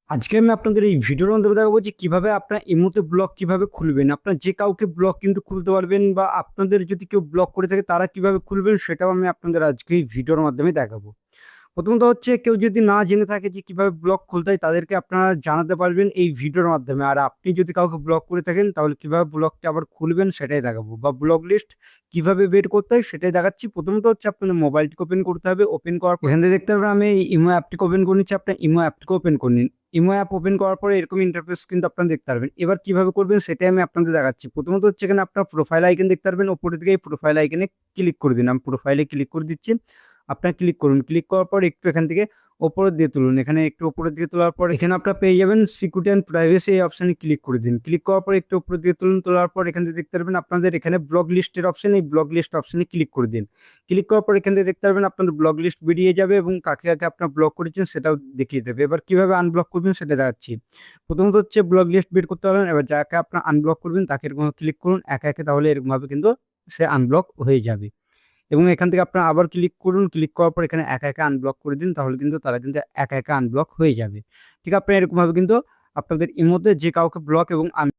আজকে আমি আপনাদের এই ভিডিওর মাধ্যমে দেখাবো যে কিভাবে আপনার ইমোতে ব্লগ কিভাবে খুলবেন। আপনার যে কাউকে ব্লগ কিন্তু খুলতে পারবেন বা আপনাদের যদি কেউ ব্লক করে থাকে তারা কিভাবে খুলবেন সেটাও আমি আপনাদের আজকে এই ভিডিওর মাধ্যমে দেখাবো। প্রথমত হচ্ছে কেউ যদি না জেনে থাকে যে কিভাবে ব্লগ খুলতে হয় তাদেরকে আপনারা জানাতে পারবেন এই ভিডিওর মাধ্যমে। আর আপনি যদি কাউকে ব্লক করে থাকেন তাহলে কিভাবে ব্লগটা আবার খুলবেন সেটাই দেখাবো বা ব্লক লিস্ট কিভাবে বের করতে হয় সেটাই দেখাচ্ছি। প্রথমত হচ্ছে আপনাদের মোবাইলটিকে ওপেন করতে হবে। ওপেন করার পর এখান থেকে দেখতে পাবেন আমি এই ইমো অ্যাপটিকে ওপেন করে নিচ্ছি। আপনার ইমো অ্যাপটিকে ওপেন করে নিন। ইমো অ্যাপ ওপেন করার পরে এরকম ইন্টারফেস কিন্তু আপনারা দেখতে পারবেন। এবার কিভাবে করবেন সেটাই আমি আপনাদের দেখাচ্ছি। প্রথমত হচ্ছে এখানে আপনার প্রোফাইল আইকন দেখতে পারবেন। উপরের দিকে এই প্রোফাইল আইকনে ক্লিক করে দিন। আমি প্রোফাইলে ক্লিক করে দিচ্ছি। আপনারা ক্লিক করুন। ক্লিক করার পর একটু এখান থেকে উপরের দিকে তুলুন। এখানে একটু উপরের দিকে তোলার পর এখানে আপনারা পেয়ে যাবেন সিকিউরিটি অ্যান্ড প্রাইভেসি এই অপশনে ক্লিক করে দিন। ক্লিক করার পর একটু উপরের দিকে তুলুন। তোলার পর এখান থেকে দেখতে পারবেন আপনাদের এখানে ব্লক লিস্টের অপশন, এই ব্লক লিস্ট অপশনে ক্লিক করে দিন। ক্লিক করার পর এখান থেকে দেখতে পারবেন আপনাদের ব্লক লিস্ট বেরিয়ে যাবে এবং কাকে কাকে আপনারা ব্লক করেছেন সেটাও দেখিয়ে দেবে। এবার কিভাবে আনব্লক করবেন সেটা দেখাচ্ছি। প্রথমত হচ্ছে ব্লক লিস্ট বের করতে পারবেন। এবার যাকে আপনারা আনব্লক করবেন তাকে এরকম ক্লিক করুন একে একে, তাহলে এরকমভাবে কিন্তু সে আনব্লক হয়ে যাবে। এবং এখান থেকে আপনারা আবার ক্লিক করুন। ক্লিক করার পর এখানে একা, একা আনব্লক করে দিন। তাহলে কিন্তু তারা কিন্তু একা, একা আনব্লক হয়ে যাবে। ঠিক আপনারা এরকমভাবে কিন্তু আপনাদের ইমোতে যে কাউকে ব্লক এবং